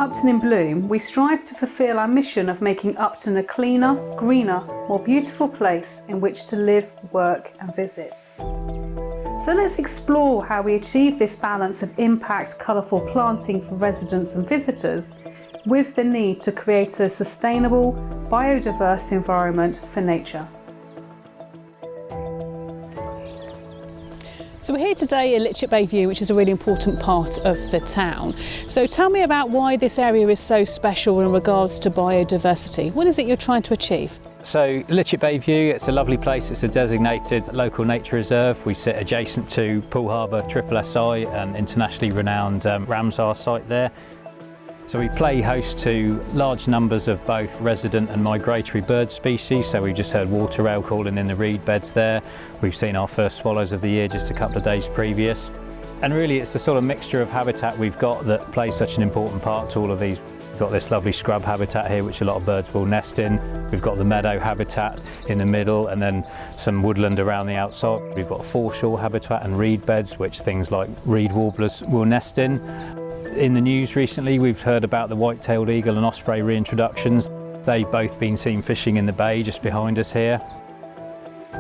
Upton in Bloom, we strive to fulfil our mission of making Upton a cleaner, greener, more beautiful place in which to live, work and visit. So let's explore how we achieve this balance of impact, colourful planting for residents and visitors, with the need to create a sustainable, biodiverse environment for nature. So we're here today at Litchett Bay View, which is a really important part of the town. So tell me about why this area is so special in regards to biodiversity. What is it you're trying to achieve? So Litchett Bay View, it's a lovely place. It's a designated local nature reserve. We sit adjacent to Poole Harbour SSI, an internationally renowned Ramsar site there. So we play host to large numbers of both resident and migratory bird species. So we've just heard water rail calling in the reed beds there. We've seen our first swallows of the year just a couple of days previous. And really it's the sort of mixture of habitat we've got that plays such an important part to all of these. We've got this lovely scrub habitat here which a lot of birds will nest in. We've got the meadow habitat in the middle and then some woodland around the outside. We've got foreshore habitat and reed beds which things like reed warblers will nest in. In the news recently we've heard about the white-tailed eagle and osprey reintroductions. They've both been seen fishing in the bay just behind us here.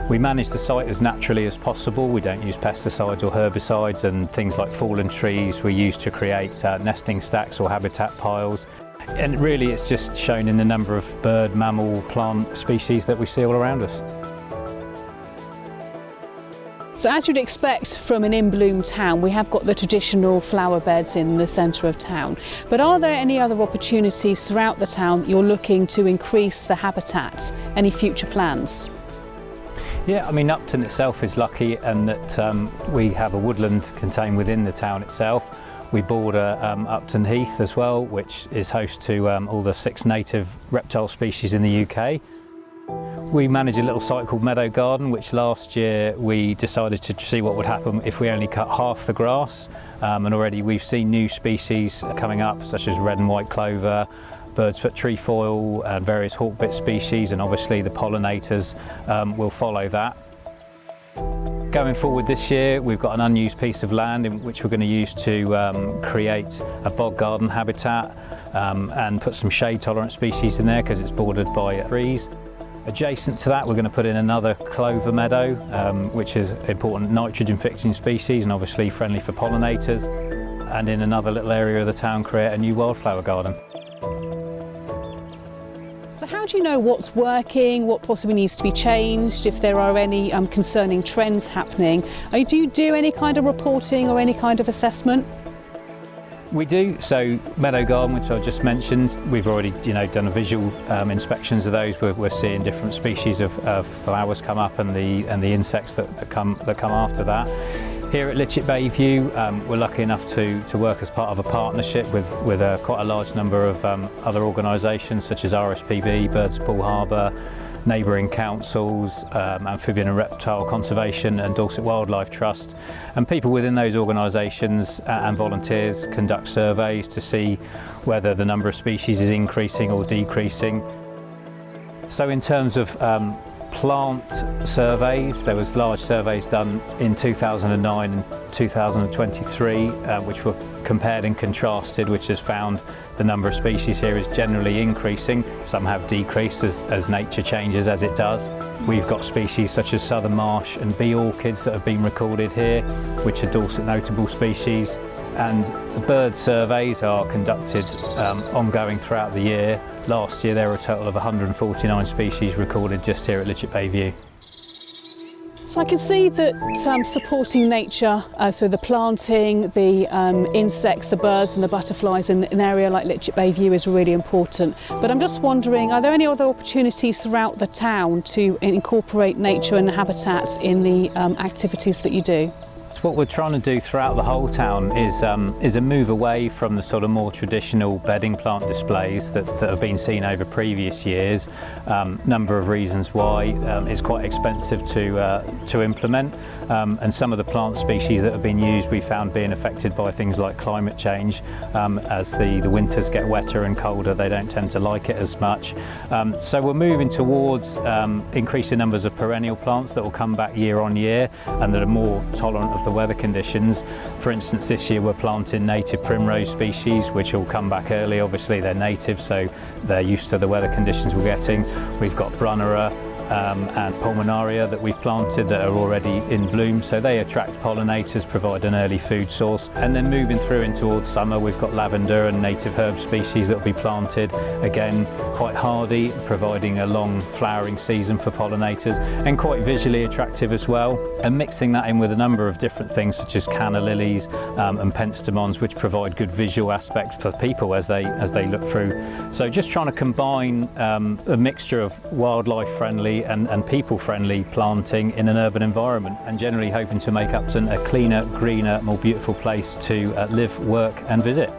We manage the site as naturally as possible. We don't use pesticides or herbicides, and things like fallen trees we use to create nesting stacks or habitat piles. And really it's just shown in the number of bird, mammal, plant species that we see all around us. So as you'd expect from an in-bloom town, we have got the traditional flower beds in the centre of town. But are there any other opportunities throughout the town that you're looking to increase the habitat? Any future plans? Yeah, I mean Upton itself is lucky in that we have a woodland contained within the town itself. We border Upton Heath as well, which is host to all the 6 native reptile species in the UK. We manage a little site called Meadow Garden, which last year we decided to see what would happen if we only cut half the grass. And already we've seen new species coming up, such as red and white clover, bird's foot trefoil, and various hawkbit species, and obviously the pollinators will follow that. Going forward this year, we've got an unused piece of land in which we're going to use to create a bog garden habitat and put some shade-tolerant species in there because it's bordered by trees. Adjacent to that, we're going to put in another clover meadow, which is an important nitrogen-fixing species and obviously friendly for pollinators. And in another little area of the town, create a new wildflower garden. So how do you know what's working, what possibly needs to be changed, if there are any concerning trends happening? Do you do any kind of reporting or any kind of assessment? We do. So Meadow Garden, which I just mentioned, we've already done a visual inspections of those. We're seeing different species of flowers come up and the insects that come after that. Here at Litchett Bay View, we're lucky enough to work as part of a partnership with quite a large number of other organisations such as RSPB, Birds of Poole Harbour, neighbouring councils, Amphibian and Reptile Conservation and Dorset Wildlife Trust. And people within those organisations and volunteers conduct surveys to see whether the number of species is increasing or decreasing. So in terms of plant surveys, there was large surveys done in 2009 and 2023 which were compared and contrasted, which has found the number of species here is generally increasing. Some have decreased as nature changes, as it does. We've got species such as southern marsh and bee orchids that have been recorded here, which are Dorset notable species. And the bird surveys are conducted ongoing throughout the year. Last year there were a total of 149 species recorded just here at Litchett Bay View. So I can see that supporting nature, so the planting, the insects, the birds and the butterflies in an area like Litchett Bay View is really important. But I'm just wondering, are there any other opportunities throughout the town to incorporate nature and habitats in the activities that you do? What we're trying to do throughout the whole town is a move away from the sort of more traditional bedding plant displays that have been seen over previous years. Number of reasons why. It's quite expensive to implement, and some of the plant species that have been used we found being affected by things like climate change. As the winters get wetter and colder, they don't tend to like it as much. So we're moving towards increasing numbers of perennial plants that will come back year on year and that are more tolerant of the weather conditions. For instance, this year we're planting native primrose species, which will come back early. Obviously they're native, so they're used to the weather conditions we're getting. We've got Brunnera and Pulmonaria that we've planted that are already in bloom, so they attract pollinators, provide an early food source. And then moving through into summer, we've got lavender and native herb species that will be planted, again quite hardy, providing a long flowering season for pollinators and quite visually attractive as well. And mixing that in with a number of different things such as canna lilies and penstemons, which provide good visual aspect for people as they look through. So just trying to combine a mixture of wildlife friendly and people-friendly planting in an urban environment, and generally hoping to make Upton a cleaner, greener, more beautiful place to live, work and visit.